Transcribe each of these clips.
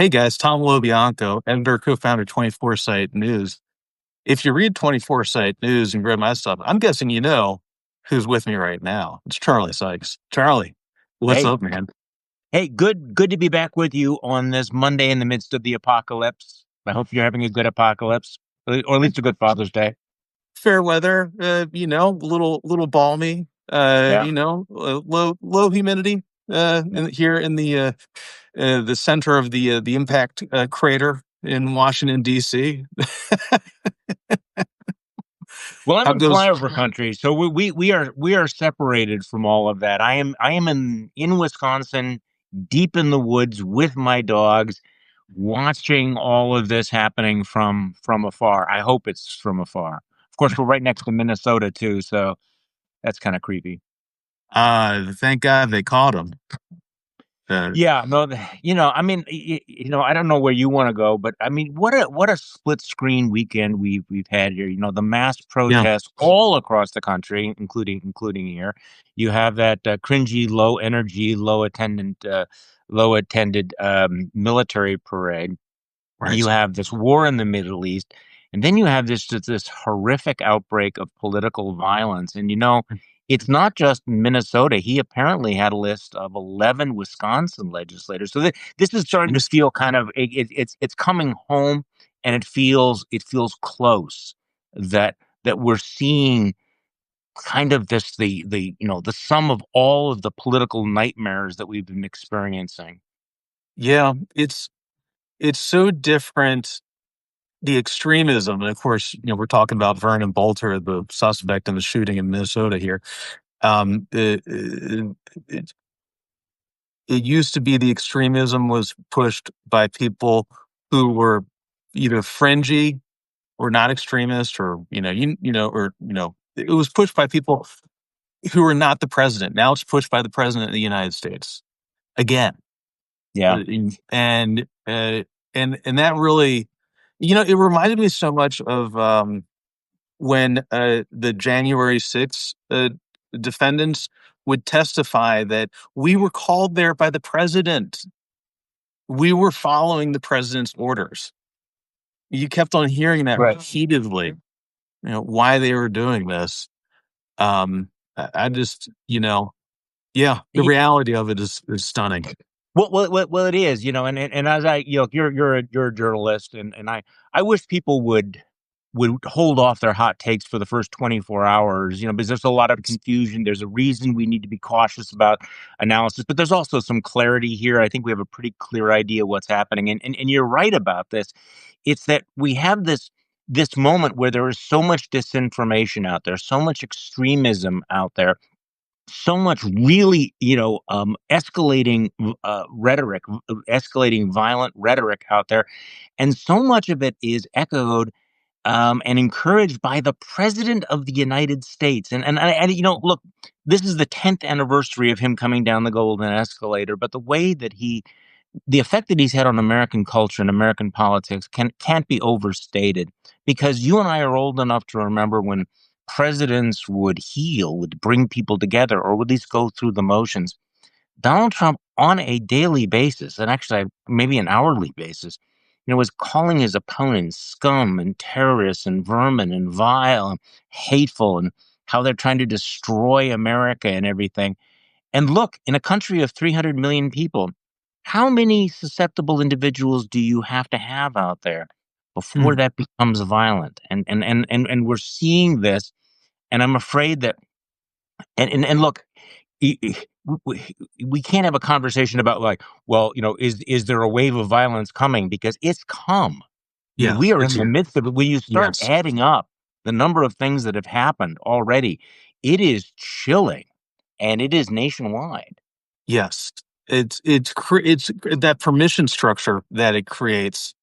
Hey guys, Tom Lobianco, editor, co-founder 24 Site News. If you read 24 Site News and read my stuff, I'm guessing you know who's with me right now. It's Charlie Sykes. Charlie, what's Hey, up, man? hey, good to be back with you on this Monday in the midst of the apocalypse. I hope you're having a good apocalypse, or at least a good Father's Day. Fair weather, little balmy, Yeah. low humidity, here in the center of the impact crater in Washington D.C. Well, I'm How in goes? flyover country, so we are separated from all of that. I am in Wisconsin, deep in the woods with my dogs, watching all of this happening from afar. I hope it's from afar. Of course, we're right next to Minnesota too, so that's kind of creepy. Thank God they caught him. Uh, Yeah, no, I mean, I don't know where you want to go, but I mean, what a split screen weekend we've had here. The mass yeah, protests all across the country, including here. You have that cringy, low energy, low attended military parade. You right. have this war in the Middle East, and then you have this horrific outbreak of political violence. And it's not just Minnesota. He apparently had a list of 11 Wisconsin legislators. So this is starting to feel kind of it's coming home, and it feels close that we're seeing kind of the sum of all of the political nightmares that we've been experiencing. Yeah, it's so different. The extremism, and of course, we're talking about Vernon Bolter, the suspect in the shooting in Minnesota here. Um, it, it, it, it used to be the extremism was pushed by people who were either fringy or not extremist, or it was pushed by people who were not the president. Now it's pushed by the president of the United States again. Yeah. Uh, and and that really, it reminded me so much of when the January 6th defendants would testify that we were called there by the president. We were following the president's orders. You kept on hearing that Right. repeatedly, why they were doing this. I just, yeah, the reality of it is stunning. Well, it is, and as you're a journalist, and I wish people would hold off their hot takes for the first 24 hours, because there's a lot of confusion. There's a reason we need to be cautious about analysis, but there's also some clarity here. I think we have a pretty clear idea what's happening, and you're right about this. It's that we have this moment where there is so much disinformation out there, so much extremism out there, so much really, escalating rhetoric, escalating violent rhetoric out there. And so much of it is echoed and encouraged by the president of the United States. Look, this is the 10th anniversary of him coming down the golden escalator, but the effect that he's had on American culture and American politics can't be overstated, because you and I are old enough to remember when presidents would bring people together, or would at least go through the motions. Donald Trump, on a daily basis, and actually maybe an hourly basis, was calling his opponents scum and terrorists and vermin and vile and hateful, and how they're trying to destroy America and everything. And look, in a country of 300 million people, how many susceptible individuals do you have to have out there before Mm, that becomes violent? And we're seeing this, and I'm afraid that and look, e- e- we can't have a conversation about, like, well, is there a wave of violence coming, because it's come. I mean, yeah, we are in the midst of it. When you start yes, adding up the number of things that have happened already, it is chilling, and it is nationwide. yes. It's that permission structure that it creates,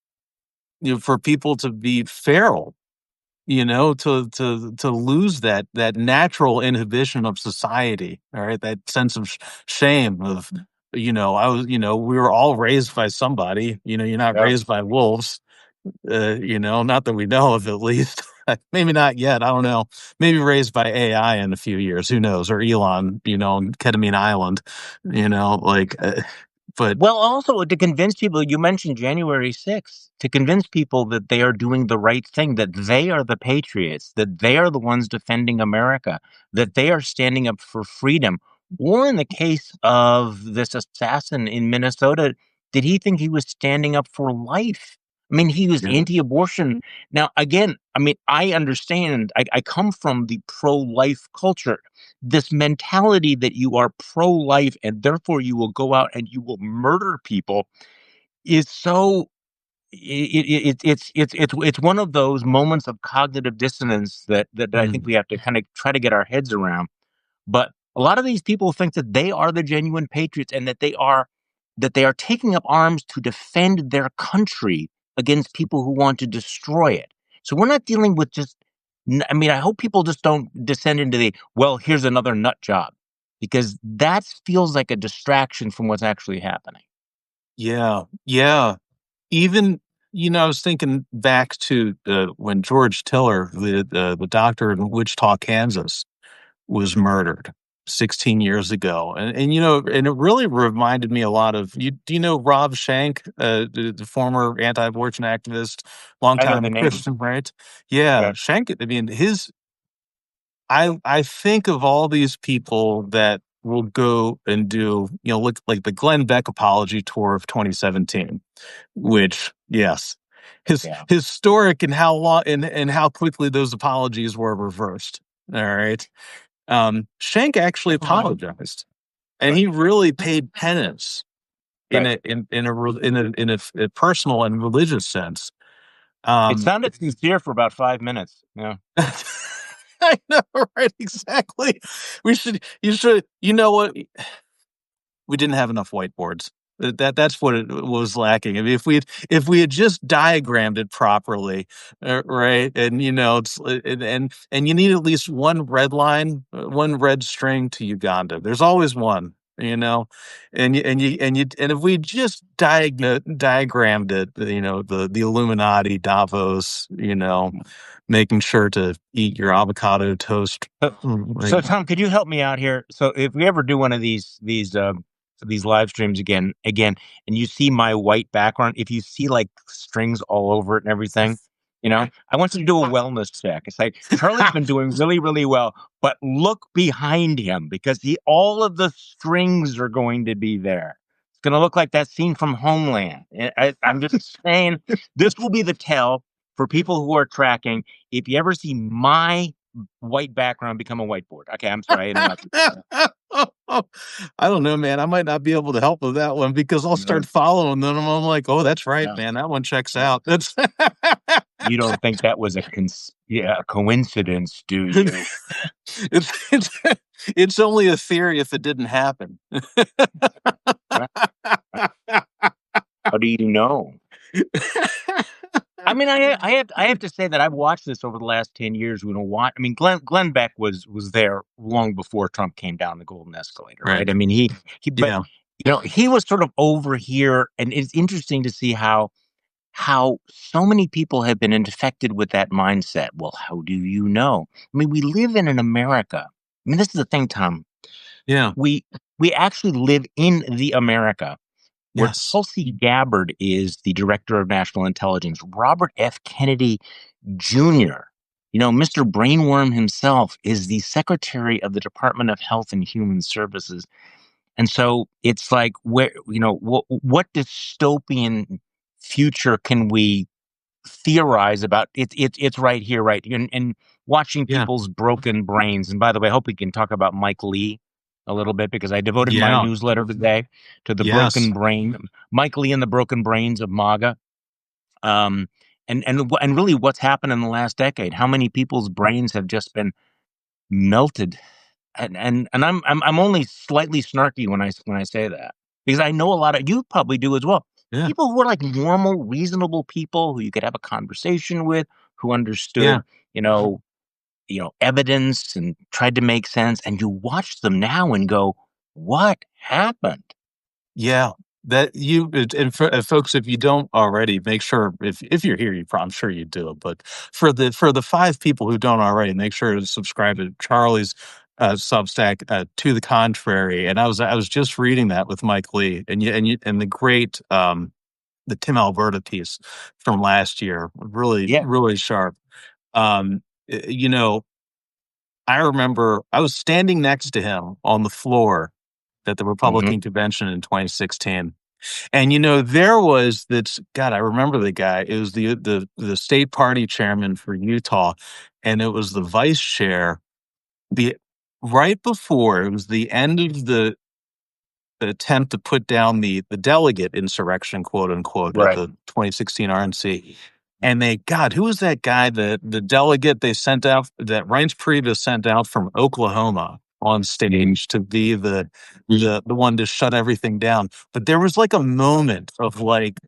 for people to be feral, to lose that natural inhibition of society, all right, that sense of shame of, we were all raised by somebody, you're not Yeah. raised by wolves, not that we know of, at least. Maybe not yet, I don't know. Maybe raised by AI in a few years, who knows, or Elon, on Ketamine Island, like, But Well, also to convince people, you mentioned January 6th, to convince people that they are doing the right thing, that they are the patriots, that they are the ones defending America, that they are standing up for freedom. Or in the case of this assassin in Minnesota, did he think he was standing up for life? I mean, he was yeah. anti-abortion. Now, again, I mean, I understand, I come from the pro-life culture, this mentality that you are pro-life and therefore you will go out and you will murder people is so it's one of those moments of cognitive dissonance that I think Mm. we have to kind of try to get our heads around. But a lot of these people think that they are the genuine patriots and that they are taking up arms to defend their country against people who want to destroy it. So we're not dealing with just I mean, I hope people just don't descend into the, well, here's another nut job, because that feels like a distraction from what's actually happening. Yeah, yeah. Even, I was thinking back to when George Tiller, the doctor in Wichita, Kansas, was murdered 16 years ago. And it really reminded me a lot of you. Do you know Rob Shank, the former anti-abortion activist, I know the longtime name. Christian, right? Yeah, Yeah. Shank. I mean, I think of all these people that will go and do, look like the Glenn Beck apology tour of 2017, which, yes, Yeah. historic and how long and how quickly those apologies were reversed. All right. Shank actually apologized, and Right. he really paid penance Right. a personal and religious sense. It Um, sounded sincere for about 5 minutes. Yeah. I know, right? Exactly. You should, you know what? We didn't have enough whiteboards. That's what it was lacking. I mean, if we had just diagrammed it properly, right? And and you need at least one red line, one red string to Uganda. There's always one, and if we just diagrammed it, the Illuminati, Davos, making sure to eat your avocado toast. So, Like, so Tom, could you help me out here? So if we ever do one of these live streams again, and you see my white background, if you see like strings all over it and everything, I want you to do a wellness check. It's like Charlie's been doing really, really well, but look behind him because all of the strings are going to be there. It's going to look like that scene from Homeland. I'm just saying, this will be the tell for people who are tracking. If you ever see my white background become a whiteboard. Okay, I'm sorry, I interrupted you. I don't know, man. I might not be able to help with that one because I'll No, start following them. I'm like, oh, that's right, no. man. That one checks out. That's You don't think that was a coincidence, do you? it's it's it's only a theory if it didn't happen. Right. How do you know? I mean, I have to say that I've watched this over the last 10 years. We don't watch. I mean, Glenn Beck was there long before Trump came down the golden escalator, Right. right? I mean, but Yeah. he was sort of over here, and it's interesting to see how so many people have been infected with that mindset. Well, how do you know? I mean, we live in an America. I mean, this is the thing, Tom. Yeah. We we actually live in the America where Yes. Tulsi Gabbard is the director of national intelligence. Robert F. Kennedy Jr., Mr. Brainworm himself, is the secretary of the Department of Health and Human Services. And so it's like, where, what dystopian future can we theorize about? It's right here, right? And watching Yeah. people's broken brains. And by the way, I hope we can talk about Mike Lee a little bit because I devoted my Yeah. newsletter today to the Yes. broken brain, Mike Lee and the broken brains of MAGA. Um, and really what's happened in the last decade, how many people's brains have just been melted. And I'm only slightly snarky when I say that, because I know a lot of you probably do as well. Yeah. People who are like normal, reasonable people who you could have a conversation with, who Yeah. understood, you know, evidence and tried to make sense, and you watch them now and go, "What happened?" Yeah, that you and folks, if you don't already, make sure if you're here, I'm sure you do. But for the 5 people who don't already, make sure to subscribe to Charlie's Substack to the contrary, and I was just reading that with Mike Lee, and the great the Tim Alberta piece from last year, really Yeah. really sharp. You know, I remember I was standing next to him on the floor at the Hmm. Republican convention in 2016. And there was that God, I remember the guy. It was the state party chairman for Utah, and it was the vice chair. The Right before it was the end of the attempt to put down the delegate insurrection, quote unquote, at Right. the 2016 RNC. And God, who was that guy, the delegate they sent out, that Reince Priebus sent out from Oklahoma on stage to be the one to shut everything down. But there was like a moment of like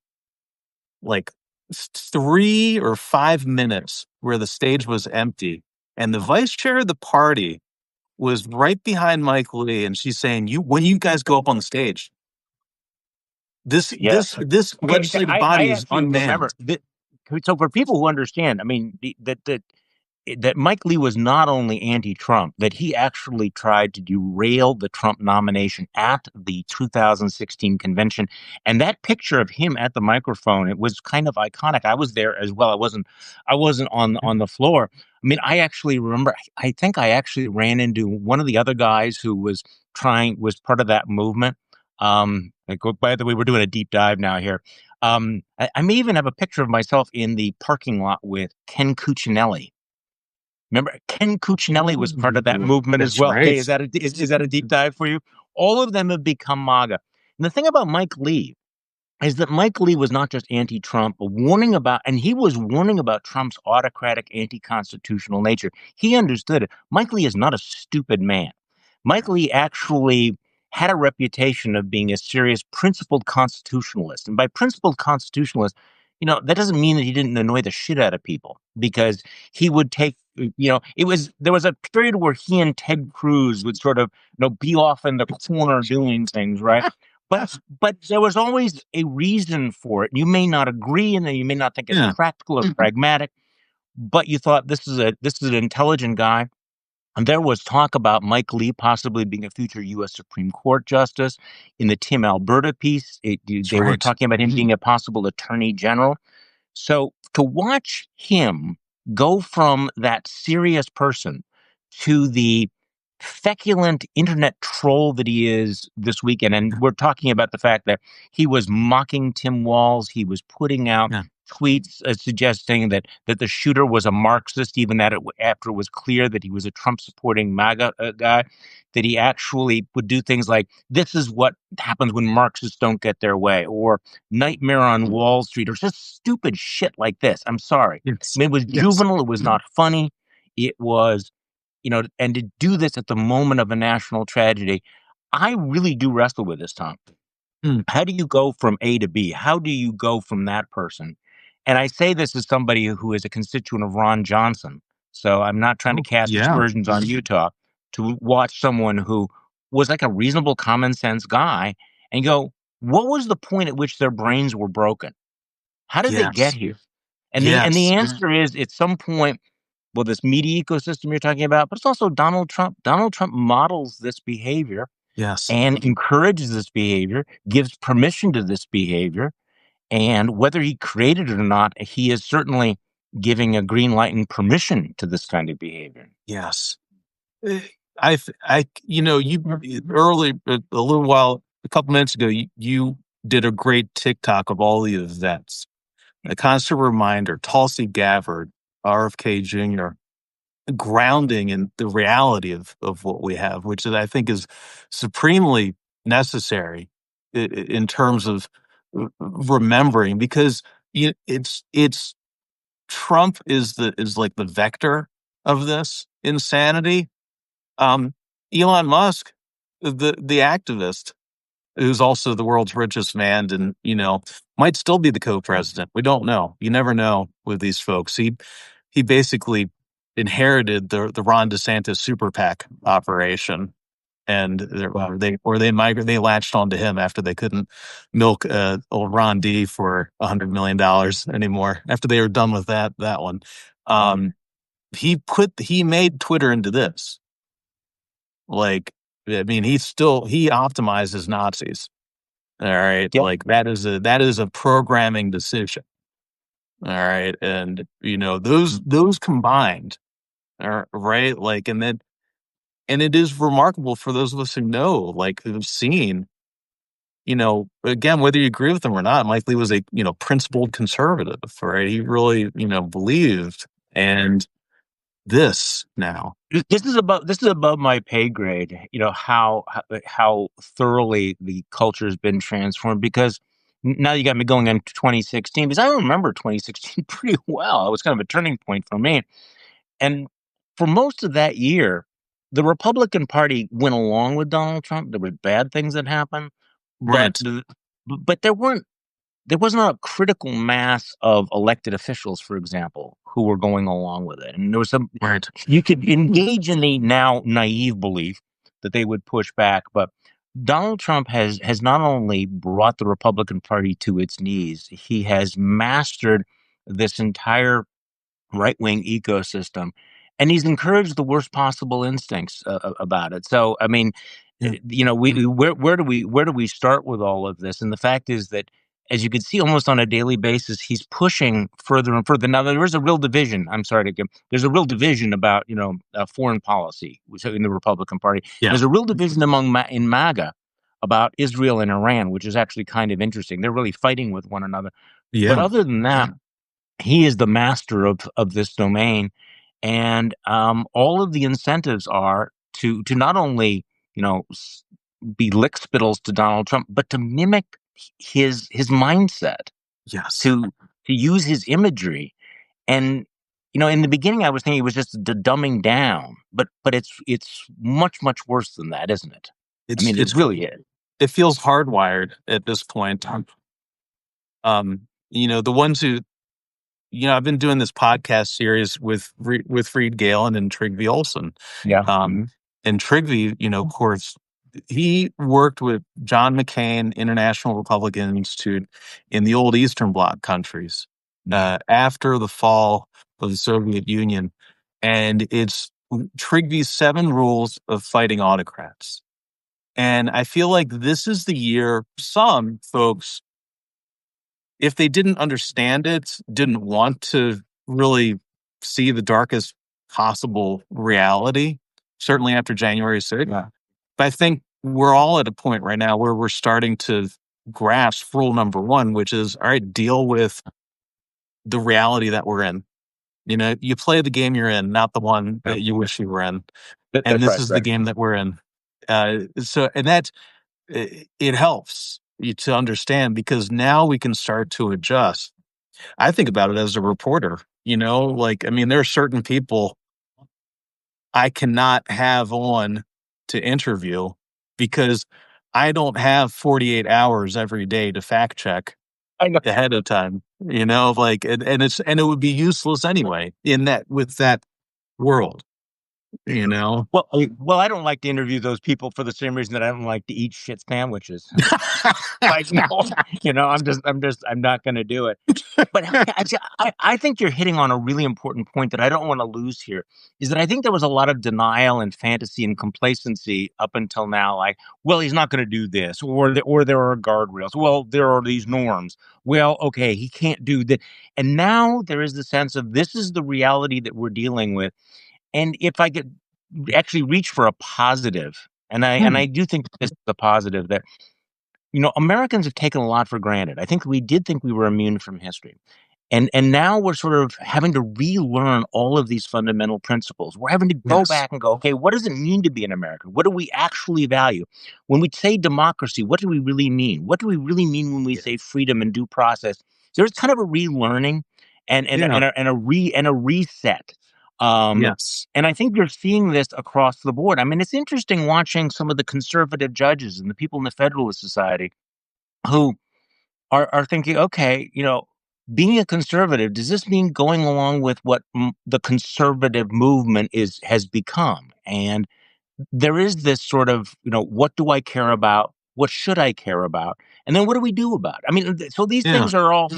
3 or 5 minutes where the stage was empty, and the vice chair of the party was right behind Mike Lee, and she's saying, "You, when you guys go up on the stage, this this Yes. this Okay. legislative I body is actually remember unmanned." that. So for people who understand, I mean, that Mike Lee was not only anti-Trump, that he actually tried to derail the Trump nomination at the 2016 convention. And that picture of him at the microphone, it was kind of iconic. I was there as well. I wasn't on the floor. I mean, I actually remember, I think I actually ran into one of the other guys who was part of that movement. By the way, we're doing a deep dive now here. I may even have a picture of myself in the parking lot with Ken Cuccinelli. Remember, Ken Cuccinelli was part of that movement as That's well. Okay, right. is that a deep dive for you? All of them have become MAGA. And the thing about Mike Lee is that Mike Lee was not just anti-Trump, but he was warning about Trump's autocratic, anti-constitutional nature. He understood it. Mike Lee is not a stupid man. Mike Lee actually had a reputation of being a serious, principled constitutionalist. And by principled constitutionalist, that doesn't mean that he didn't annoy the shit out of people, because he would take, there was a period where he and Ted Cruz would sort of, be off in the corner doing things, right? But there was always a reason for it. You may not agree, and you may not think it's Yeah. practical or pragmatic, but you thought this is an intelligent guy. And there was talk about Mike Lee possibly being a future U.S. Supreme Court justice. In the Tim Alberta piece, That's they were right. talking about him being a possible attorney general. So to watch him go from that serious person to the feculent internet troll that he is this weekend, and we're talking about the fact that he was mocking Tim Walz, he was putting out Yeah. tweets suggesting that the shooter was a Marxist, even after it was clear that he was a Trump supporting MAGA guy, that he actually would do things like, "This is what happens when Marxists don't get their way," or "Nightmare on Wall Street," or just stupid shit like this. I'm sorry. I Yes. mean, it was juvenile. It was not funny. It was, and to do this at the moment of a national tragedy, I really do wrestle with this, Tom. Mm. How do you go from A to B? How do you go from that person? And I say this as somebody who is a constituent of Ron Johnson. So I'm not trying to Oh, cast yeah. aspersions on Utah, to watch someone who was like a reasonable, common sense guy and go, what was the point at which their brains were broken? How did they get Yes. here? And the Yes. answer is, at some point, well, this media ecosystem you're talking about, but it's also Donald Trump. Donald Trump models this behavior Yes. and encourages this behavior, gives permission to this behavior. And whether he created it or not, he is certainly giving a green light and permission to this kind of behavior. Yes. Eh, you early, a little while, a couple minutes ago, you did a great TikTok of all the events. A constant reminder, Tulsi Gabbard, RFK Jr., grounding in the reality of what we have, which I think is supremely necessary in terms of remembering, because it's Trump is like the vector of this insanity. um, Elon Musk, the activist, who's also the world's richest man, and might still be the co-president. We don't know. You never know with these folks. He basically inherited the Ron DeSantis super PAC operation, and they latched onto him after they couldn't milk old Ron D for $100 million anymore. After they were done with that one, he made Twitter into this. Like, I mean, he optimizes Nazis. All right. Yeah. Like that is a programming decision. All right. And those combined are right. Like, and it is remarkable for those of us who know, like who've seen, again, whether you agree with him or not, Mike Lee was a, principled conservative, right? He really, believed. And this now. This is above my pay grade. How thoroughly the culture has been transformed. Because now you got me going into 2016, because I remember 2016 pretty well. It was kind of a turning point for me. And for most of that year, the Republican Party went along with Donald Trump. There were bad things that happened, but Right. but there was not a critical mass of elected officials, for example, who were going along with it. And there was some, Right. you could engage in the now naive belief that they would push back, but Donald Trump has not only brought the Republican Party to its knees, he has mastered this entire right wing ecosystem, and he's encouraged the worst possible instincts about it. So, I mean, Yeah. where do we start with all of this? And the fact is that, as you can see, almost on a daily basis, he's pushing further and further. Now, there is a real division. I'm sorry to give. There's a real division about foreign policy in the Republican Party. Yeah. There's a real division in MAGA about Israel and Iran, which is actually kind of interesting. They're really fighting with one another. But Yeah. other than that, he is the master of this domain, and all of the incentives are to not only be lick spittles to Donald Trump, but to mimic his mindset, Yes. to use his imagery. And in the beginning, I was thinking it was just the dumbing down, but it's much worse than that, isn't it? I It's mean, it it's really is. it feels hardwired at this point. The ones who, I've been doing this podcast series with Reed Galen and Trygve Olson. Yeah. And Trygve, of course, he worked with John McCain International Republican Institute in the old Eastern Bloc countries after the fall of the Soviet Union. And it's Trygve's 7 rules of fighting autocrats. And I feel like this is the year some folks, if they didn't understand it, didn't want to really see the darkest possible reality, certainly after January 6th. Yeah. But I think we're all at a point right now where we're starting to grasp rule number 1, which is, all right, deal with the reality that we're in. You play the game you're in, not the one that you wish you were in. And That's this right. is the game that we're in. And that it helps you to understand, because now we can start to adjust. I think about it as a reporter, like, I mean, there are certain people I cannot have on to interview because I don't have 48 hours every day to fact check I know. ahead of time, like, and it would be useless anyway with that world, you know. Well, I don't like to interview those people for the same reason that I don't like to eat shit sandwiches. Like, no, I'm not going to do it. But I think you're hitting on a really important point that I don't want to lose here. Is that I think there was a lot of denial and fantasy and complacency up until now. Like, well, he's not going to do this, or there are guardrails. Well, there are these norms. Well, okay, he can't do that. And now there is the sense of this is the reality that we're dealing with. And if I could actually reach for a positive, and I do think this is a positive, that Americans have taken a lot for granted. I think we did think we were immune from history. And now we're sort of having to relearn all of these fundamental principles. We're having to go Yes. back and go, okay, what does it mean to be an American? What do we actually value? When we say democracy, what do we really mean? What do we really mean when we say freedom and due process? There's kind of a relearning Yeah. and a reset. Um, Yes. and I think you're seeing this across the board. I mean, it's interesting watching some of the conservative judges and the people in the Federalist Society who are thinking, okay, being a conservative, does this mean going along with what the conservative movement has become? And there is this sort of, what do I care about? What should I care about? And then what do we do about it? I mean, so these Yeah. things are all,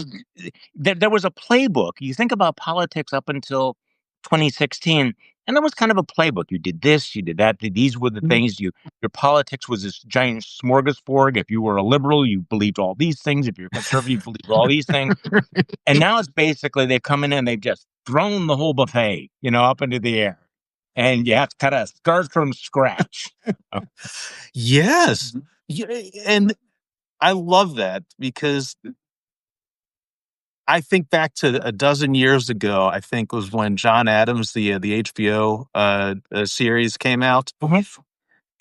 there was a playbook. You think about politics up until 2016. And there was kind of a playbook. You did this, you did that. These were the Mhm. things your politics was this giant smorgasbord. If you were a liberal, you believed all these things. If you're a conservative, you believed all these things. And now it's basically they've come in and they've just thrown the whole buffet, up into the air. And you have to kind of start from scratch. Oh, Yes. Yeah, and I love that because I think back to a dozen years ago, I think was when John Adams, the HBO series came out, mhm,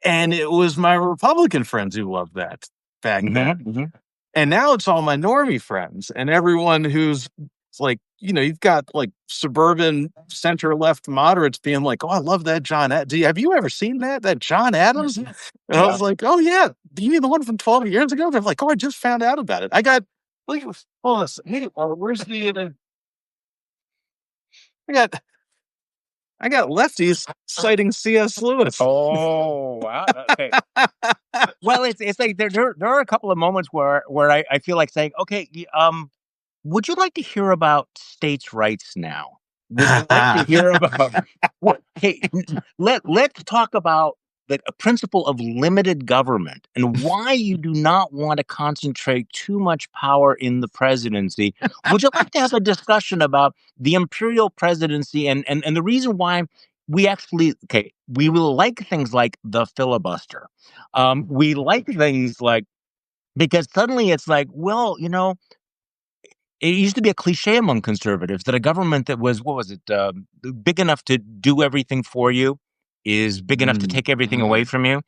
and it was my Republican friends who loved that back then. mhm, mhm. And now it's all my normie friends and everyone who's it's like, you've got like suburban center left moderates being like, "Oh, I love that have you ever seen that John Adams?" And I Yeah. was like, "Oh yeah, do you mean the one from 12 years ago?" They're like, "Oh, I just found out about it. I got like, hold on, hey, where's I got I got lefties citing C.S. Lewis." Oh, wow. Okay. Well, it's like there are a couple of moments where I feel like saying, okay, would you like to hear about states' rights now? Would you like to hear about what? Hey, let's talk about the principle of limited government and why you do not want to concentrate too much power in the presidency. Would you like to have a discussion about the imperial presidency and the reason why we actually we will like things like the filibuster. We like things like because suddenly it's like, well, it used to be a cliche among conservatives that a government that was, what was it, big enough to do everything for you is big enough to Mm, take everything away from you.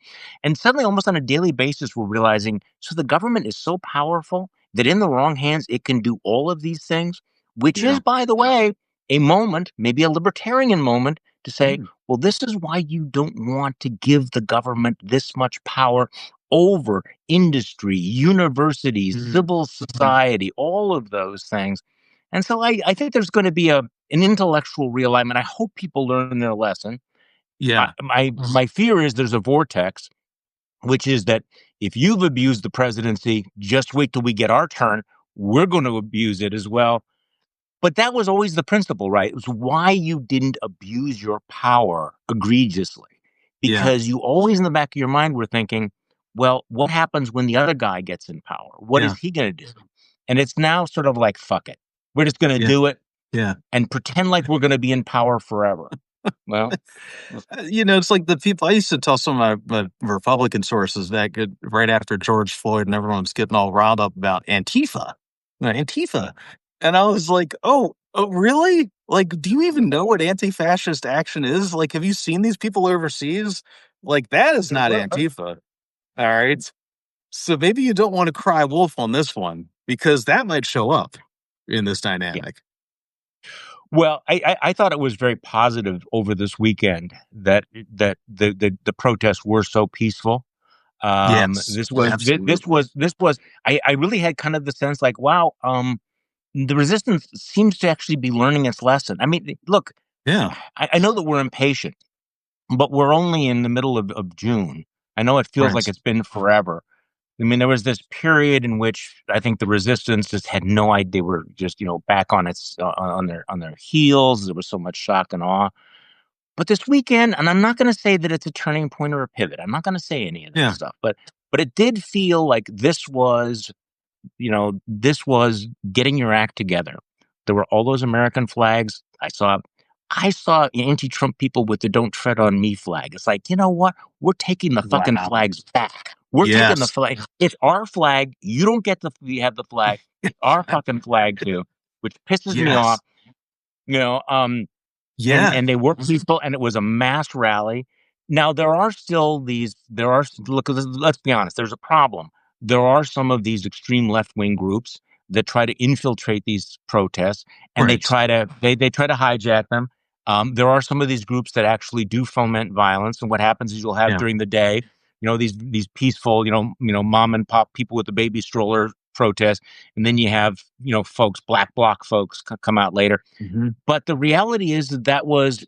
And suddenly, almost on a daily basis, we're realizing so the government is so powerful that in the wrong hands, it can do all of these things, which yeah. is, by the way, a moment, maybe a libertarian moment to say, Mm, well, this is why you don't want to give the government this much power over industry, universities, mm, civil society, all of those things. And so I think there's going to be an intellectual realignment. I hope people learn their lesson. yeah. My fear is there's a vortex, which is that if you've abused the presidency, just wait till we get our turn. We're going to abuse it as well. But that was always the principle, right? It was why you didn't abuse your power egregiously. Yeah. Because you always in the back of your mind were thinking, well, what happens when the other guy gets in power? What is Yeah. he going to do? And it's now sort of like, fuck it. We're just going to Yeah. do it Yeah. and pretend like we're going to be in power forever. Well, It's like the people I used to tell some of my Republican sources that right after George Floyd and everyone was getting all riled up about Antifa, Antifa, and I was like, oh, really? Like, do you even know what anti-fascist action is? Like, have you seen these people overseas? Like, that is not Antifa. All right, so maybe you don't want to cry wolf on this one because that might show up in this yeah. dynamic. Well, I thought it was very positive over this weekend that the protests were so peaceful. Yes, absolutely. This was I really had kind of the sense like, wow, the resistance seems to actually be learning its lesson. I mean, look, Yeah, I know that we're impatient, but we're only in the middle of June. I know it feels right. like it's been forever. I mean, there was this period in which I think the resistance just had no idea. They were just, back on on their heels. There was so much shock and awe. But this weekend, and I'm not going to say that it's a turning point or a pivot. I'm not going to say any of that Yeah, stuff. But it did feel like this was getting your act together. There were all those American flags. I saw anti-Trump people with the "Don't Tread on Me" flag. It's like, you know what? We're taking the fucking wow. flags back. We're taking the Yes. flag. It's our flag. You don't get to have the flag. It's our fucking flag too, which pisses me off. Yes. You know, um, and Yeah. and they were peaceful, and it was a mass rally. Now there are still these. There are look. Let's be honest. There's a problem. There are some of these extreme left wing groups that try to infiltrate these protests, and they Right. try to they try to hijack them. There are some of these groups that actually do foment violence, and what happens is you'll have Yeah. during the day, these peaceful, mom and pop people with the baby stroller protest, and then you have folks, black bloc folks, come out later. Mhm. But the reality is that was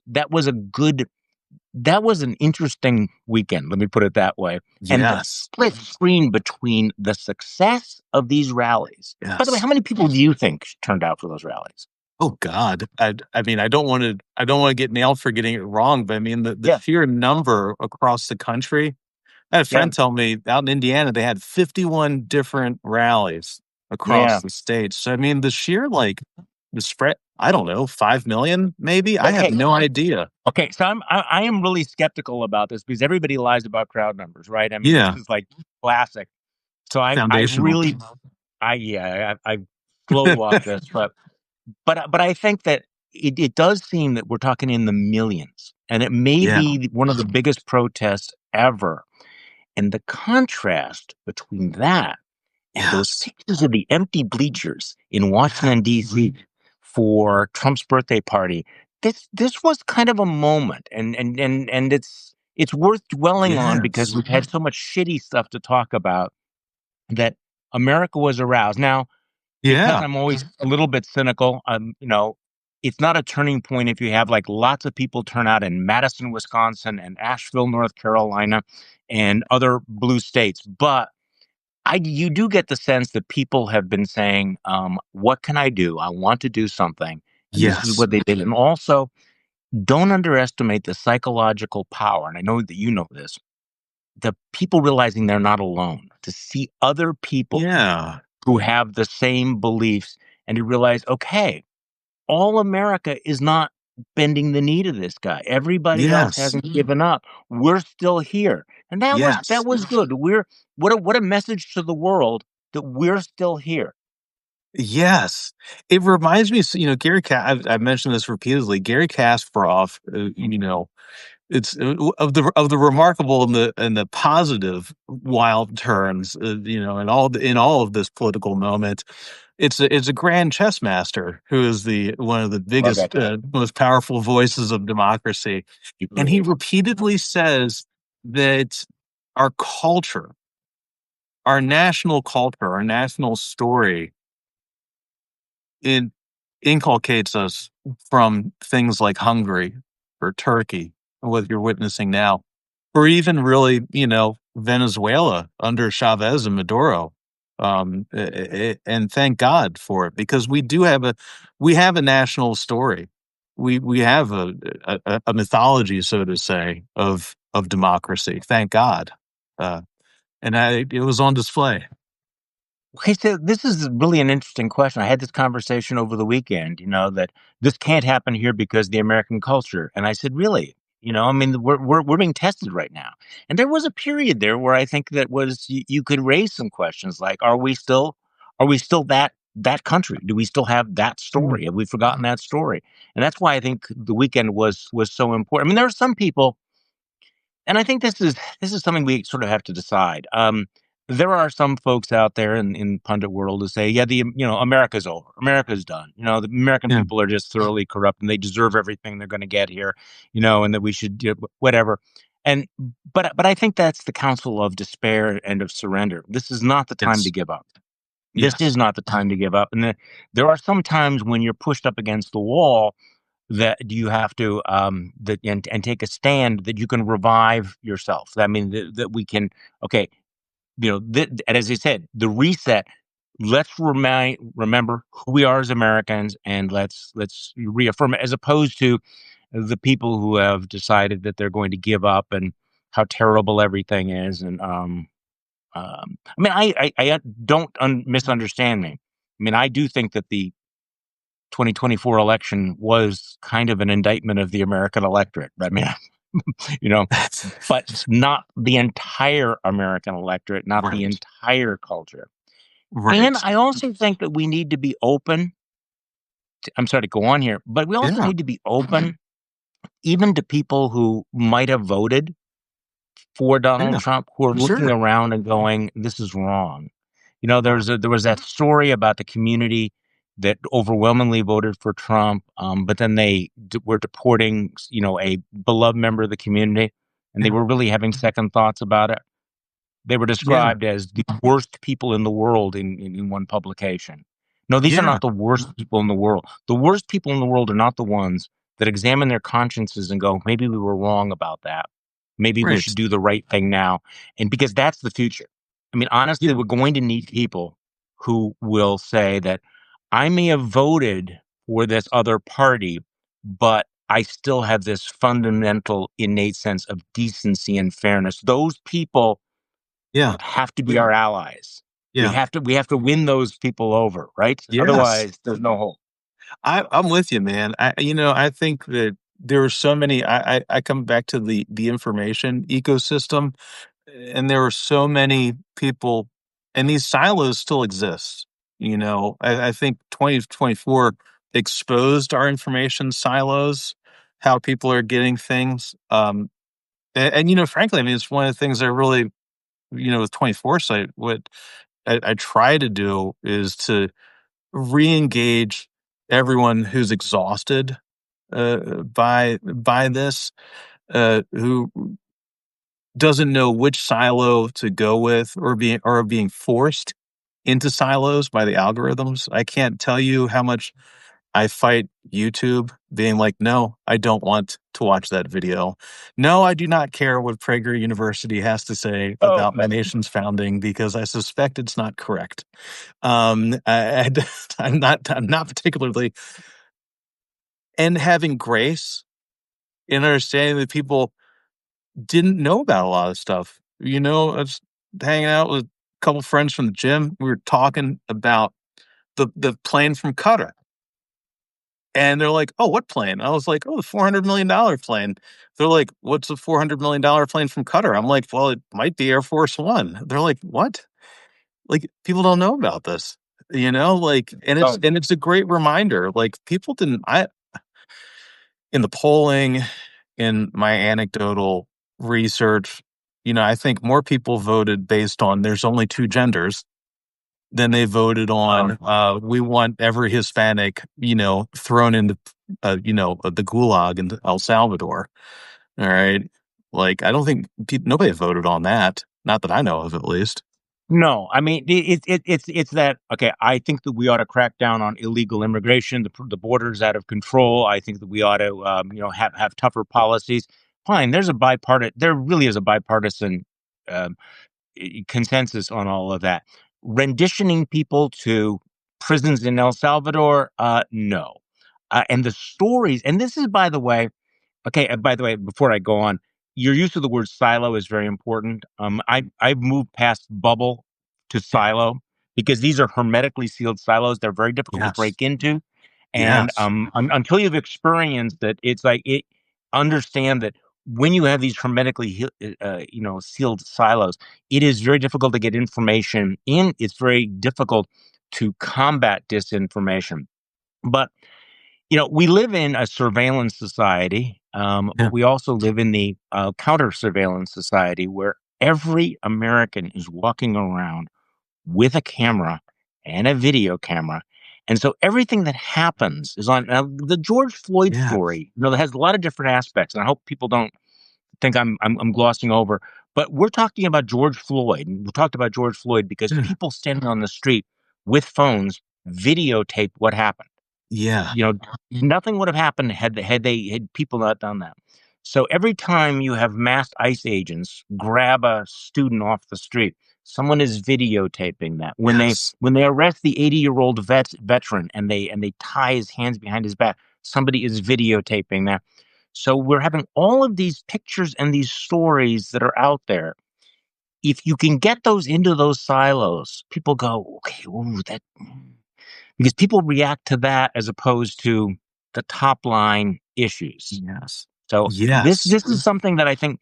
an interesting weekend, let me put it that way, and the Yes. split screen between the success of these rallies. By the way, Yes. how many people do you think turned out for those rallies? Oh God. I mean, I don't want to get nailed for getting it wrong, but I mean the Yeah, sheer number across the country. I had a yeah, friend tell me out in Indiana they had 51 different rallies across yeah. the state. So I mean the sheer like the spread, I don't know, 5 million maybe? I have Okay, no idea. okay. So I am really skeptical about this because everybody lies about crowd numbers, right? I mean, this Yeah, is like classic. So I foundational. really I slow walk this, but I think that it does seem that we're talking in the millions, and it may Yeah. be one of the biggest protests ever. And the contrast between that and those Yes. pictures of the empty bleachers in Washington D.C. for Trump's birthday party, this was kind of a moment, and it's worth dwelling on because Yes. we've had so much shitty stuff to talk about that America was aroused. Now, because Yeah. I'm always a little bit cynical, it's not a turning point if you have like lots of people turn out in Madison, Wisconsin, and Asheville, North Carolina, and other blue states. But you do get the sense that people have been saying, "What can I do? I want to do something," and this is Yes. what they did. And also, don't underestimate the psychological power. And I know that you know this. The people realizing they're not alone, to see other people Yeah. who have the same beliefs and to realize, okay, all America is not bending the knee to this guy. Everybody else Yes. hasn't given up. We're still here. And that Yes. was good. We're what a message to the world that we're still here. Yes. It reminds me, Gary I've mentioned this repeatedly. Gary Kasparov, it's of the remarkable and the positive wild turns, in all of this political moment. It's a grand chess master who is the one of the Love that biggest, guy. most powerful voices of democracy, He and really he is. repeatedly says that our culture, our national culture, our national story it inculcates us from things like Hungary or Turkey, what you're witnessing now, or even really, Venezuela under Chavez and Maduro. And thank God for it because we have a national story. We have a mythology, so to say, of democracy. Thank God, and it was on display. Okay, so this is really an interesting question. I had this conversation over the weekend, that this can't happen here because the American culture. And I said, really? I mean, we're being tested right now. And there was a period there where I think that was you could raise some questions like, are we still that country? Do we still have that Mm. story? Have we forgotten that story? And that's why I think the weekend was so important. I mean, there are some people and I think this is something we sort of have to decide. There are some folks out there in pundit world who say, yeah, America's over, America's done. The American Yeah. people are just thoroughly corrupt and they deserve everything they're going to get here. And that we should do whatever. And but I think that's the counsel of despair and of surrender. This is not the time to Yes. give up. This is Yes. not the time to give up. And there are some times when you're pushed up against the wall that you have to and take a stand that you can revive yourself. I mean that we can okay, and as I said, the reset. Let's remember who we are as Americans, and let's reaffirm it, as opposed to the people who have decided that they're going to give up and how terrible everything is. And I mean, I don't misunderstand me. I mean, I do think that the 2024 election was kind of an indictment of the American electorate. I mean, you know, but That's not the entire American electorate, not the right. entire culture. And Right. I also think that we need to be open. I'm sorry to go on here, but we also Yeah. need to be open even to people who might have voted for Donald Yeah. Trump who are looking Sure. around and going, "This is wrong." There was that story about the community that overwhelmingly voted for Trump, but then they were deporting, a beloved member of the community, and they Yeah. were really having second thoughts about it. They were Yeah. described as the worst people in the world in one publication. No, these are Yeah. not the worst people in the world. The worst people in the world are not the ones that examine their consciences and go, maybe we were wrong about that. Maybe we Right. should do the right thing now. And because that's the future. I mean, honestly, Yeah. we're going to need people who will say that I may have voted for this other party, but I still have this fundamental innate sense of decency and fairness. Those people Yeah. have to be our allies. We Yeah. have to we have to win those people over, right? Yes. Otherwise, there's no hope. I'm with you, man. I think that there are so many. I come back to the information ecosystem, and there are so many people, and these silos still exist. I think 2024 exposed our information silos, how people are getting things. And frankly, I mean, it's one of the things I really, with 24 site, what I try to do is to re-engage everyone who's exhausted by this, who doesn't know which silo to go with, or being forced into silos by the algorithms. I can't tell you how much I fight YouTube being like, no, I don't want to watch that video. No, I do not care what Prager University has to say Oh, about my nation's founding because I suspect it's not correct. I'm not particularly, and having grace and understanding that people didn't know about a lot of stuff. I was hanging out with a couple friends from the gym. We were talking about the plane from Qatar. And they're like, "Oh, what plane?" I was like, "Oh, the $400 million plane." They're like, "What's a $400 million plane from Qatar?" I'm like, "Well, it might be Air Force One." They're like, "What?" Like, people don't know about this, like, and it's oh, and it's a great reminder. Like, people didn't. I In the polling, in my anecdotal research, I think more people voted based on there's only two genders than they voted oh. on, we want every Hispanic, thrown into, the gulag in El Salvador. All right. Like, I don't think nobody voted on that. Not that I know of, at least. No, I mean it's that. Okay, I think that we ought to crack down on illegal immigration. The border's out of control. I think that we ought to have tougher policies. Fine, there really is a bipartisan um, consensus on all of that. Renditioning people to prisons in El Salvador, no. And the stories, and this is, by the way, okay, by the way, before I go on, your use of the word silo is very important. I've moved past bubble to silo because these are hermetically sealed silos. They're very difficult to Yes. break into, and Yes. until you've experienced it, it's like it. Understand that when you have these hermetically sealed silos, it is very difficult to get information in. It's very difficult to combat disinformation, but we live in a surveillance society, but Yeah. we also live in the counter surveillance society where every American is walking around with a camera and a video camera. And so everything that happens is on. Now, the George Floyd Yes. story, that has a lot of different aspects, and I hope people don't think I'm glossing over. But we're talking about George Floyd, and we talked about George Floyd because Yeah. people standing on the street with phones videotape what happened. Yeah. Nothing would have happened had people not done that. So every time you have mass ICE agents grab a student off the street, someone is videotaping that. Yes. When they arrest the 80-year-old veteran and they tie his hands behind his back, somebody is videotaping that. So we're having all of these pictures and these stories that are out there. If you can get those into those silos, people go, okay, ooh, that because people react to that as opposed to the top line issues. Yes. So Yes. this is something that I think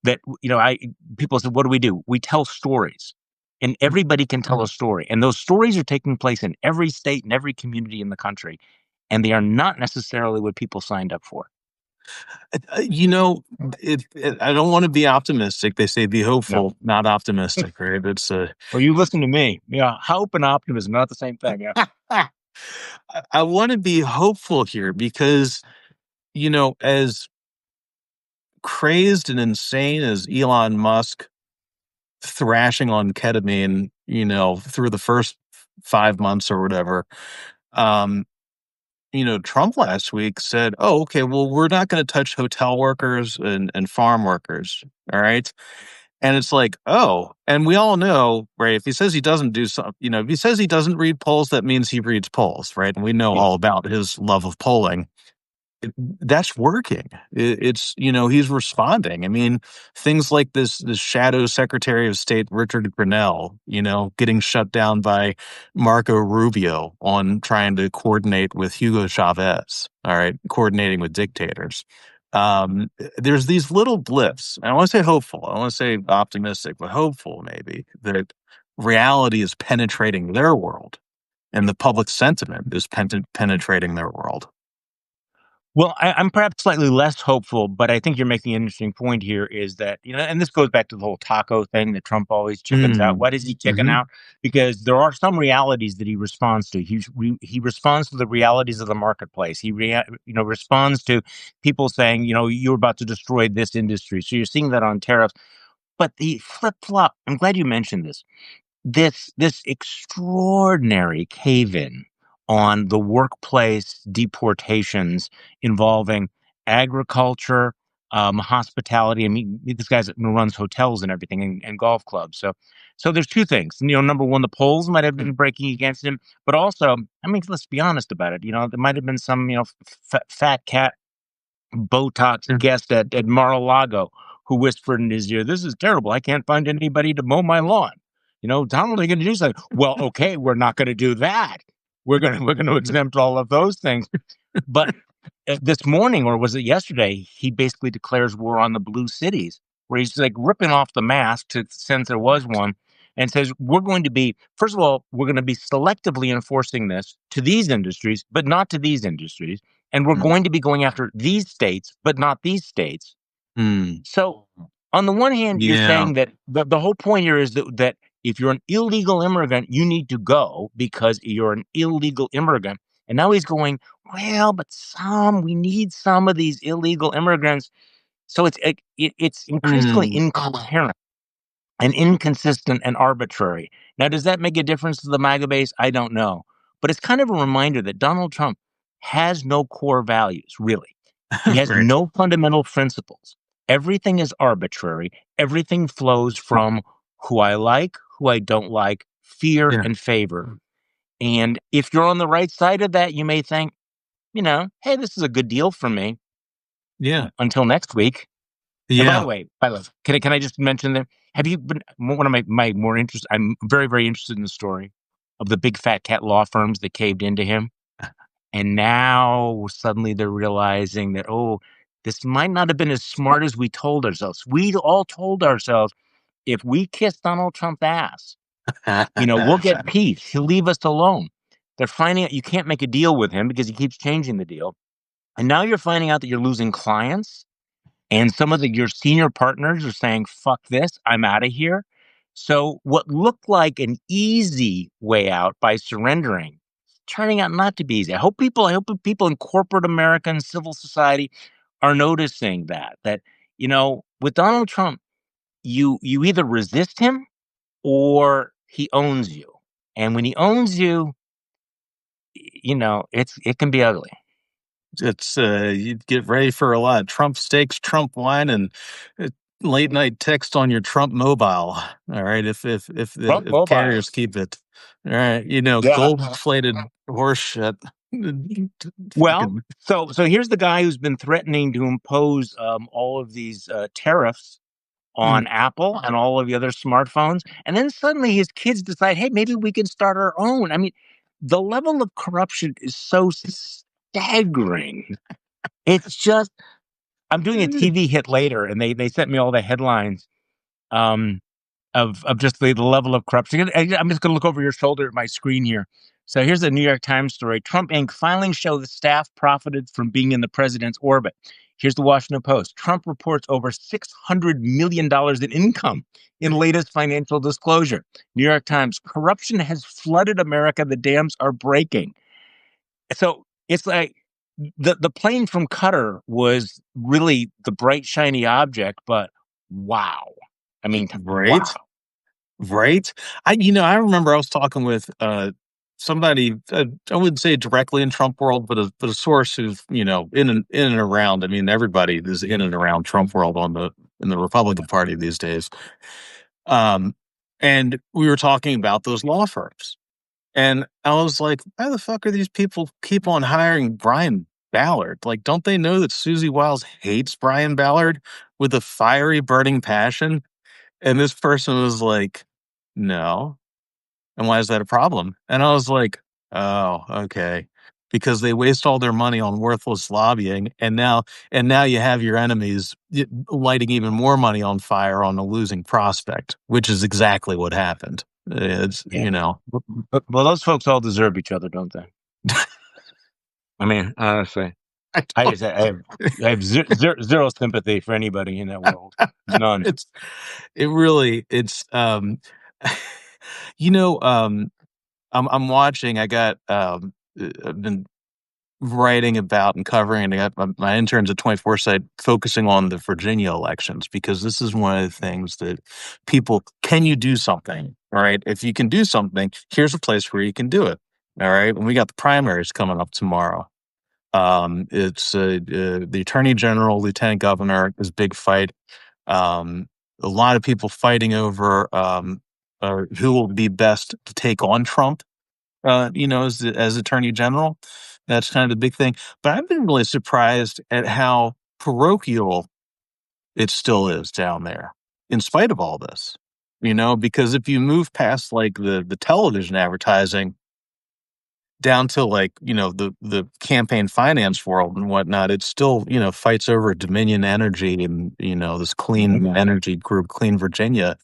that I people said, what do? We tell stories, and everybody can tell a story, and those stories are taking place in every state and every community in the country, and they are not necessarily what people signed up for. You know, I don't want to be optimistic. They say be No. hopeful, not optimistic, right? It's Well, you listen to me. Yeah, hope and optimism not the same thing. Yeah. I want to be hopeful here because, as crazed and insane as Elon Musk thrashing on ketamine, through the first 5 months or whatever, um, Trump last week said, "Oh, okay, well, we're not going to touch hotel workers and farm workers." All right. And it's like, oh, and we all know, right? If he says he doesn't do something, if he says he doesn't read polls, that means he reads polls, right? And we know Yeah. all about his love of polling. That's working. It's, he's responding. I mean, things like this shadow Secretary of State Richard Grenell, getting shut down by Marco Rubio on trying to coordinate with Hugo Chavez. All right, coordinating with dictators. There's these little blips. I don't want to say hopeful. I don't want to say optimistic, but hopeful maybe that reality is penetrating their world and the public sentiment is penetrating their world. Well, I'm perhaps slightly less hopeful, but I think you're making an interesting point here is that, and this goes back to the whole taco thing that Trump always chickens out. Mm. Why does he chicken Hmm. out? Because there are some realities that he responds to. He responds to the realities of the marketplace. Responds to people saying, you're about to destroy this industry. So you're seeing that on tariffs. But the flip flop, I'm glad you mentioned this extraordinary cave in on the workplace deportations involving agriculture, hospitality. I mean, this guy's runs hotels and everything and golf clubs. So there's two things. Number one, the polls might have been breaking against him, but also, I mean, let's be honest about it. There might have been some, fat cat Botox guest at Mar-a-Lago who whispered in his ear, "This is terrible. I can't find anybody to mow my lawn. Donald, are you going to do something?" Well, okay, we're not going to do that. We're going to exempt all of those things. But this morning, or was it yesterday, he basically declares war on the blue cities, where he's like ripping off the mask to since there was one, and says we're going to be first of all we're going to be selectively enforcing this to these industries, but not to these industries, and we're going to be going after these states, but not these states. Mm. So, on the one hand, you're Yeah. saying that the whole point here is that if you're an illegal immigrant, you need to go because you're an illegal immigrant. And now he's going, well, but we need some of these illegal immigrants. So it's increasingly Mm. incoherent and inconsistent and arbitrary. Now, does that make a difference to the MAGA base? I don't know. But it's kind of a reminder that Donald Trump has no core values, really. He has Right. no fundamental principles. Everything is arbitrary. Everything flows from who I like, who I don't like, fear Yeah. and favor. And if you're on the right side of that, you may think, hey, this is a good deal for me Yeah. until next week. And Yeah. by the way, can I just mention that? Have you been one of my more interest? I'm very, very interested in the story of the big fat cat law firms that caved into him. And now suddenly they're realizing that, oh, this might not have been as smart as we told ourselves. We all told ourselves if we kiss Donald Trump's ass, we'll get peace. He'll leave us alone. They're finding out you can't make a deal with him because he keeps changing the deal. And now you're finding out that you're losing clients. And some of your senior partners are saying, fuck this, I'm out of here. So what looked like an easy way out by surrendering, turning out not to be easy. I hope people in corporate America and civil society are noticing that, with Donald Trump, you either resist him or he owns you. And when he owns you, it can be ugly. It's you get ready for a lot of Trump steaks, Trump wine, and uh, late night text on your Trump mobile. All right, Trump if mobile. carriers keep it. All right, Yeah. gold plated horse shit. Well, Fucking so here's the guy who's been threatening to impose all of these tariffs mm, on Apple and all of the other smartphones, and then suddenly his kids decide, hey, maybe we can start our own. I mean, the level of corruption is so staggering. It's just I'm doing a TV hit later, and they sent me all the headlines. Um, of just the level of corruption. I'm just going to look over your shoulder at my screen here. So here's a New York Times story. Trump Inc. filings show the staff profited from being in the president's orbit. Here's the Washington Post. Trump reports over $600 million in income in latest financial disclosure. New York Times. Corruption has flooded America. The dams are breaking. So it's like the plane from Qatar was really the bright, shiny object, but wow. I mean, wow. right. Right? I remember I was talking with somebody, I wouldn't say directly in Trump world, but a source who's, in and around. I mean, everybody is in and around Trump world on the in the Republican Party these days. Um, and we were talking about those law firms. And I was like, why the fuck are these people keep on hiring Brian Ballard? Like, don't they know that Susie Wiles hates Brian Ballard with a fiery, burning passion? And this person was like, no. And why is that a problem? And I was like, oh, okay. Because they waste all their money on worthless lobbying, and now you have your enemies lighting even more money on fire on a losing prospect, which is exactly what happened. It's Yeah. Well, those folks all deserve each other, don't they? I mean, honestly, I I don't, just I have zero sympathy for anybody in that world. None. it's it really it's you know I'm watching. I've been writing about and covering, and I got my interns at 24 site focusing on the Virginia elections, because this is one of the things that people, can you do something? All right. If you can do something, here's a place where you can do it. All right. And we got the primaries coming up tomorrow. It's the attorney general, lieutenant governor is big fight. Um, a lot of people fighting over who will be best to take on Trump, as attorney general. That's kind of the big thing. But I've been really surprised at how parochial it still is down there, in spite of all this. Because if you move past like the television advertising down to like, the campaign finance world and whatnot, it still, fights over Dominion Energy and, this clean energy group, Clean Virginia.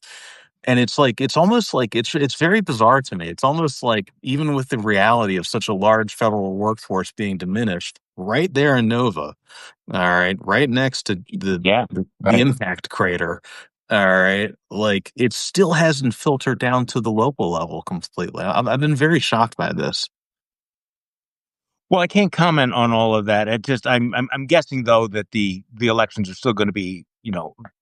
And it's almost like it's very bizarre to me. It's almost like, even with the reality of such a large federal workforce being diminished right there in Nova, all right, right next to Yeah. the impact crater, all right, like it still hasn't filtered down to the local level completely. I've been very shocked by this. Well, I can't comment on all of that. It just I'm guessing though that the elections are still going to be,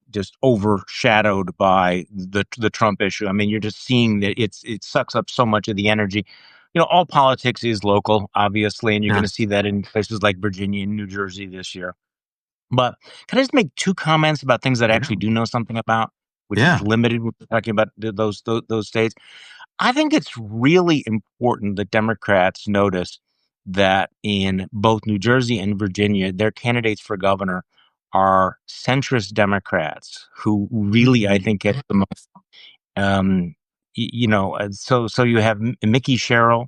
just overshadowed by the Trump issue. I mean, you're just seeing that it sucks up so much of the energy. All politics is local, obviously, and you're going Yeah, to see that in places like Virginia and New Jersey this year. But can I just make two comments about things that I yeah, actually do know something about, which is yeah. limited when we're talking about those states? I think it's really important that Democrats notice that in both New Jersey and Virginia, their candidates for governor are centrist Democrats who really, I Mm, think, get the most. Um, so you have Mickey Sherrill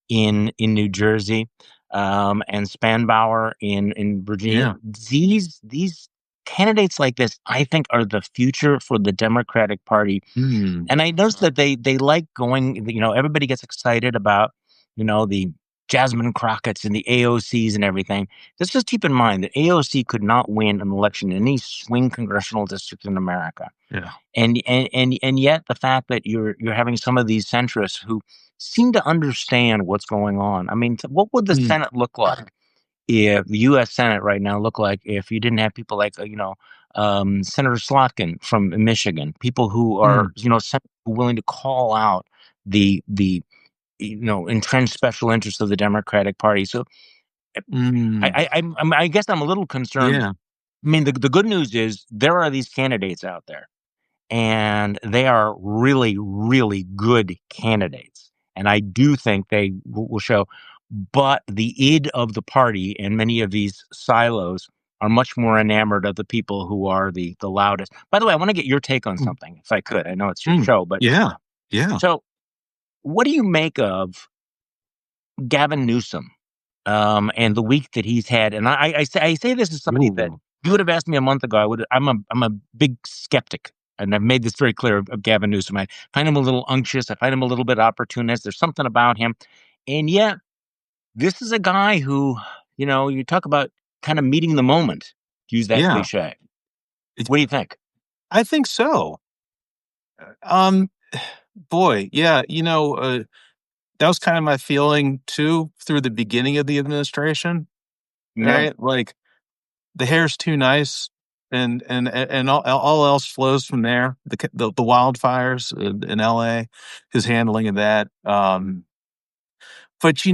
in New Jersey, and Spanbauer in Virginia. yeah. These candidates like this, I think, are the future for the Democratic Party. Mm, And I noticed that they like going. Everybody gets excited about the Jasmine Crockett's and the AOCs and everything. Let's just keep in mind that AOC could not win an election in any swing congressional district in America. yeah. And yet the fact that you're having some of these centrists who seem to understand what's going on. I mean, what would the Mm, Senate look like if the U.S. Senate right now look like if you didn't have people like Senator Slotkin from Michigan, people who are mm, willing to call out the entrenched special interests of the Democratic Party. So mm, I guess I'm a little concerned. yeah. I mean, the good news is there are these candidates out there and they are really, really good candidates. And I do think they will show. But the id of the party and many of these silos are much more enamored of the people who are the loudest. By the way, I want to get your take on Mm, something, if I could. I know it's your mm, show, but yeah. Yeah. so what do you make of Gavin Newsom, and the week that he's had? And I say this as somebody that Ooh, you would have asked me a month ago. I'm a big skeptic, and I've made this very clear of Gavin Newsom. I find him a little unctuous. I find him a little bit opportunist. There's something about him, and yet this is a guy who, you talk about kind of meeting the moment. To use that yeah. cliche. It, What do you think? I think so. Um, boy, yeah. That was kind of my feeling too through the beginning of the administration, Yeah. right? Like, the hair's too nice, and all else flows from there. The wildfires in LA, his handling of that. But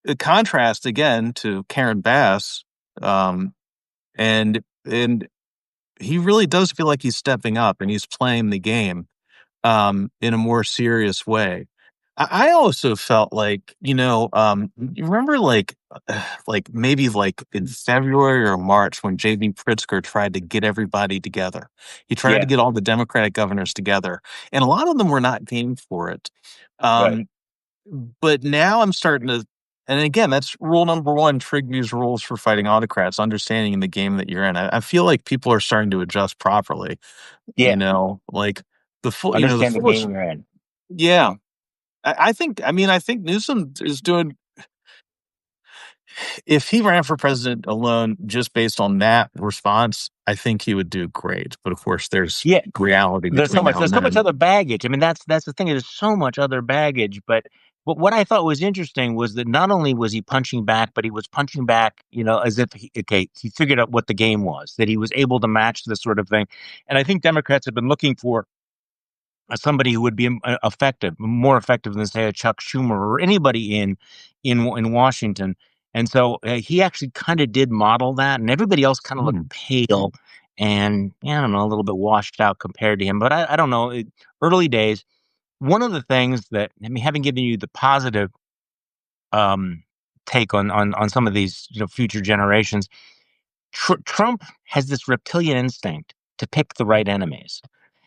the contrast again to Karen Bass, um, and he really does feel like he's stepping up and he's playing the game in a more serious way. I also felt like, you remember like maybe like in February or March when JB Pritzker tried to get everybody together. He tried to Yeah, get all the Democratic governors together, and a lot of them were not game for it. right. Um, but now I'm starting to, and again, that's rule number one, Trigby's rules for fighting autocrats, understanding the game that you're in. I feel like people are starting to adjust properly, Yeah, like the understand the foolish. game you're in. Yeah. I think Newsom is doing, if he ran for president alone, just based on that response, I think he would do great. But of course, there's Yeah, reality between now there's and so much then. other baggage. I mean, that's the thing. There's so much other baggage. But what I thought was interesting was that not only was he punching back, but he was punching back, as if he figured out what the game was, that he was able to match this sort of thing. And I think Democrats have been looking for somebody who would be effective, more effective than say a Chuck Schumer or anybody in Washington. And so he actually kind of did model that, and everybody else kind of Hmm. looked pale and yeah, I don't know, a little bit washed out compared to him. But I don't know. Early days, one of the things that I mean, having given you the positive um, take on some of these future generations, Trump has this reptilian instinct to pick the right enemies.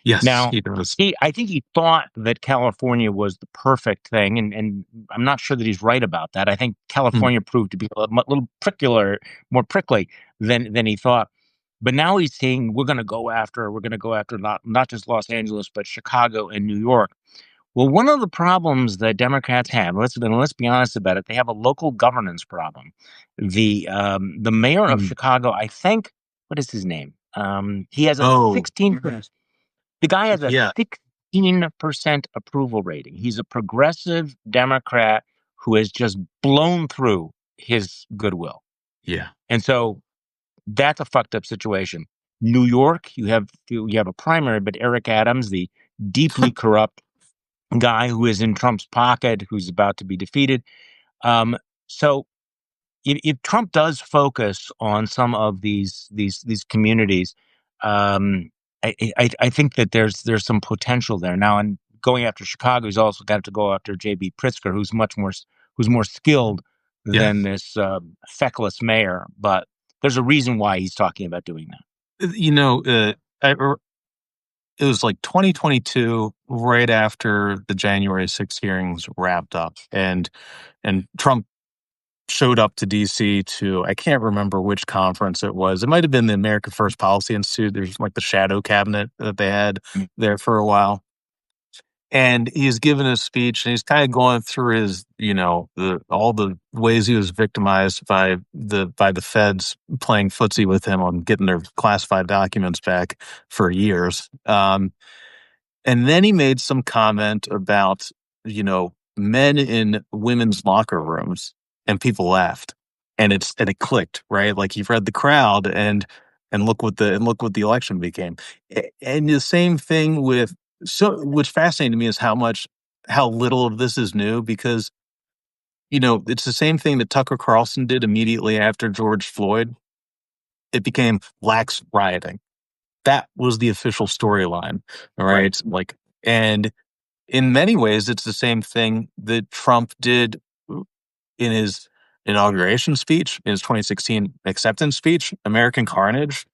Yes, Now, he does. I think he thought that California was the perfect thing, and I'm not sure that he's right about that. I think Hmm. California proved to be a little more prickly than he thought. But now he's saying we're going to go after not just Los Angeles, but Chicago and New York. Well, one of the problems that Democrats have, let's be honest about it, they have a local governance problem. The mayor of Hmm. Chicago, I think, what is his name? He has a Oh, 16%. The guy has a yeah, 16% approval rating. He's a progressive Democrat who has just blown through his goodwill. yeah. And so that's a fucked up situation. New York, you have a primary, but Eric Adams, the deeply corrupt guy who is in Trump's pocket, who's about to be defeated. So if Trump does focus on some of these communities, um, I think that there's some potential there now. And going after Chicago, he's also got to go after J.B. Pritzker, who's more skilled Yeah. than this feckless mayor. But there's a reason why he's talking about doing that. You know, it was like 2022, right after the January 6th hearings wrapped up, and Trump showed up to DC to, I can't remember which conference it was. It might have been the American First Policy Institute. There's like the shadow cabinet that they had there for a while. And he's given a speech and he's kind of going through his, all the ways he was victimized by the feds playing footsie with him on getting their classified documents back for years. And then he made some comment about, men in women's locker rooms, and people laughed. And it clicked, right? Like he read the crowd, and look what the election became. And the same thing with, so what's fascinating to me is how little of this is new, because it's the same thing that Tucker Carlson did immediately after George Floyd. It became blacks rioting. That was the official storyline, Right. right? Like, and in many ways, it's the same thing that Trump did in his inauguration speech, in his 2016 acceptance speech, American Carnage,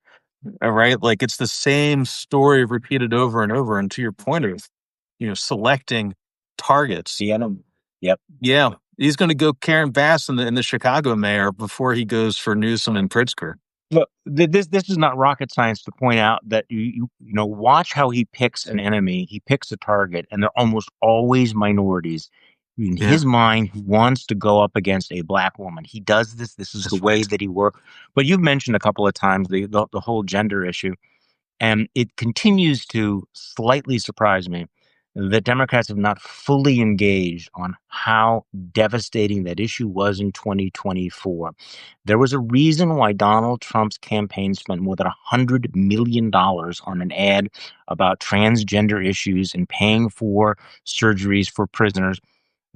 right? Like, it's the same story repeated over and over. And to your point of, selecting targets, The enemy. Yep. yeah, he's going to go Karen Bass in the Chicago mayor before he goes for Newsom and Pritzker. Look, this is not rocket science to point out that watch how he picks an enemy, he picks a target, and they're almost always minorities. In Yeah, his mind, he wants to go up against a black woman. He does this. This is the that's way right. that he works. But you've mentioned a couple of times the whole gender issue. And it continues to slightly surprise me that Democrats have not fully engaged on how devastating that issue was in 2024. There was a reason why Donald Trump's campaign spent more than $100 million on an ad about transgender issues and paying for surgeries for prisoners.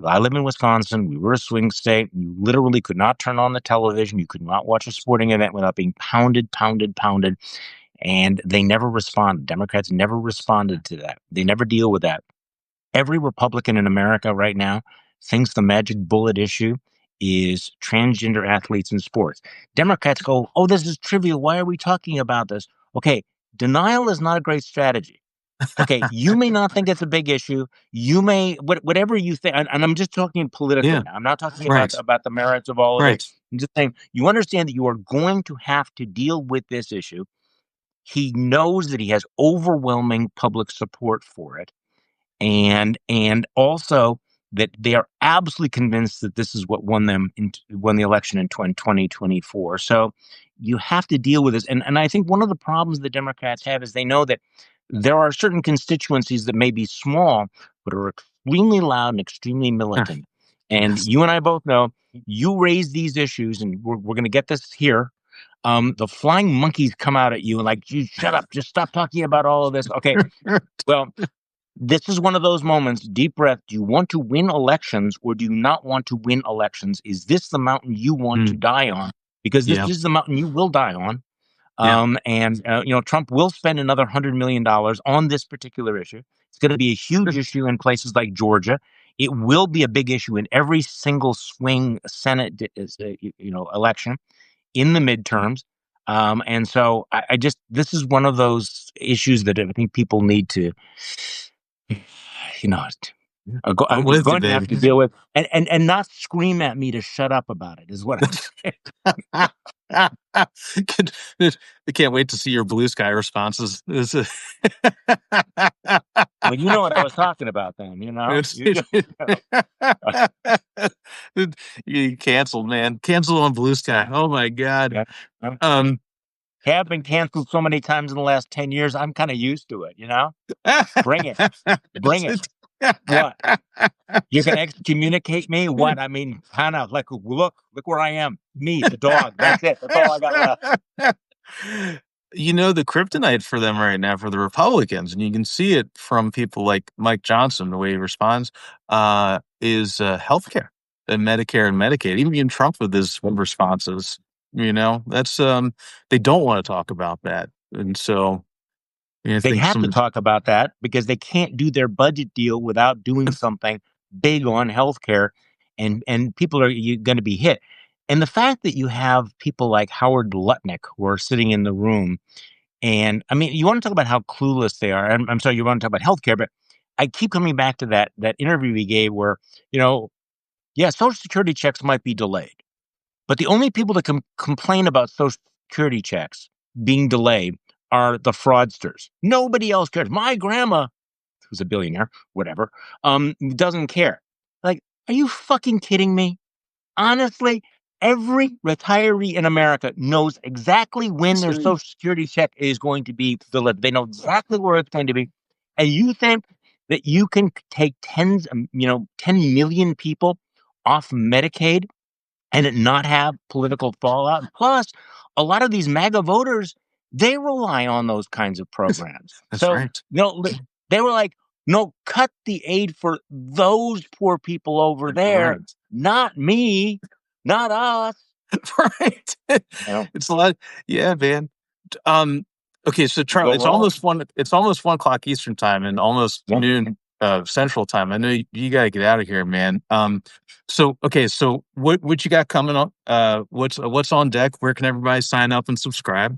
I live in Wisconsin. We were a swing state. You literally could not turn on the television. You could not watch a sporting event without being pounded, pounded, pounded. And they never respond. Democrats never responded to that. They never deal with that. Every Republican in America right now thinks the magic bullet issue is transgender athletes in sports. Democrats go, oh, this is trivial. Why are we talking about this? Okay, denial is not a great strategy. Okay, you may not think it's a big issue. You may whatever you think, and I'm just talking politically Yeah. now. I'm not talking Right. about the merits of all of this. Right. I'm just saying you understand that you are going to have to deal with this issue. He knows that he has overwhelming public support for it, and also that they are absolutely convinced that this is what won the election in 2024. So you have to deal with this. And I think one of the problems the Democrats have is they know that there are certain constituencies that may be small, but are extremely loud and extremely militant. And Yes. you and I both know you raise these issues, and we're going to get this here. The flying monkeys come out at you and like, you shut up, just stop talking about all of this. Okay, well, this is one of those moments, deep breath. Do you want to win elections or do you not want to win elections? Is this the mountain you want to Mm. die on? Because this Yeah. is the mountain you will die on. Yeah. Trump will spend another $100 million on this particular issue. It's going to be a huge issue in places like Georgia. It will be a big issue in every single swing Senate, election in the midterms. And so I just, this is one of those issues that I think people need to, you know, Yeah. I'm I'm with you, going to have baby. to deal with, and not scream at me to shut up about it is what I'm saying. Good- I can't wait to see your blue sky responses. Well, you know what I was talking about then, You canceled, man. Canceled on blue sky. Oh my God. Yeah. Um, Um, have been canceled so many times in the last 10 years. I'm kind of used to it. Bring it. Bring it. What? You're going to excommunicate me? What? I mean, kind of like, look where I am. Me, the dog. That's it. That's all I got left. The kryptonite for them right now, for the Republicans, and you can see it from people like Mike Johnson, the way he responds, is healthcare and Medicare and Medicaid. Even Trump with his responses, that's they don't want to talk about that, and so I They think have to some. talk about that because they can't do their budget deal without doing something big on healthcare, and people are going to be hit. And the fact that you have people like Howard Lutnick who are sitting in the room, and I mean, you want to talk about how clueless they are. I'm sorry, you want to talk about healthcare, but I keep coming back to that interview he gave where, yeah, Social Security checks might be delayed, but the only people that can complain about Social Security checks being delayed are the fraudsters. Nobody else cares. My grandma, who's a billionaire, whatever, doesn't care. Like, are you fucking kidding me? Honestly, every retiree in America knows exactly when their Social Security check is going to be delivered. They know exactly where it's going to be. And you think that you can take 10 million people off Medicaid and it not have political fallout? Plus, a lot of these MAGA voters, they rely on those kinds of programs. That's So, right. they were like, no, cut the aid for those poor people over there, Right. not me, not us. Right. It's a lot. Yeah, man. Um, okay, so You Charlie, go it's wrong. almost 1 o'clock Eastern time and almost Yeah. noon Central time. I know you got to get out of here, man. So okay, so what you got coming up? What's on deck? Where can everybody sign up and subscribe?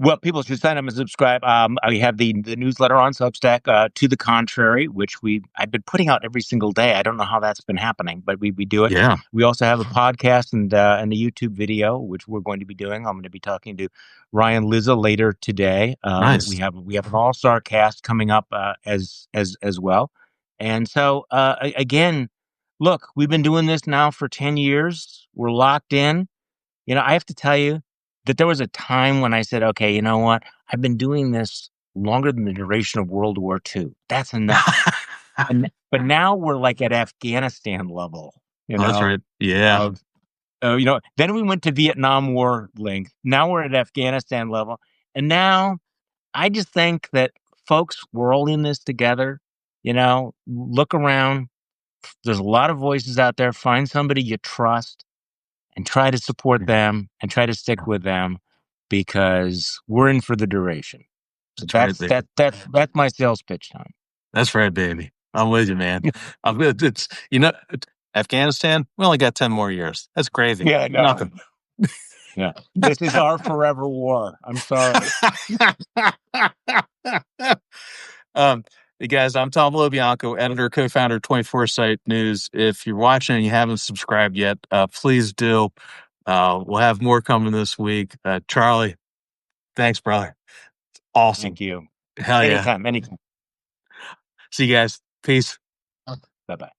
Well, people should sign up and subscribe. I have the newsletter on Substack, To the Contrary, which I've been putting out every single day. I don't know how that's been happening, but we do it. Yeah, We also have a podcast and a YouTube video, which we're going to be doing. I'm going to be talking to Ryan Lizza later today. We nice. have an all-star cast coming up as well. And so again, look, we've been doing this now for 10 years. We're locked in. I have to tell you that there was a time when I said, okay, you know what? I've been doing this longer than the duration of World War II. That's enough. But now we're like at Afghanistan level, Oh, that's right. Yeah, of, then we went to Vietnam War length. Now we're at Afghanistan level. And now I just think that folks, we're all in this together. Look around. There's a lot of voices out there. Find somebody you trust and try to support them and try to stick with them. because we're in for the duration. So That's right, baby. that's my sales pitch time. That's right, baby. I'm with you, man. I'm good. It's Afghanistan. We only got 10 more years. That's crazy. Yeah, no. Nothing. Yeah. This is our forever war. I'm sorry. Hey guys, I'm Tom Lobianco, editor, co-founder of 24 Site News. If you're watching and you haven't subscribed yet, please do. We'll have more coming this week. Charlie, thanks, brother. Awesome. Thank you. Hell yeah. Anytime. See you guys. Peace. Bye bye.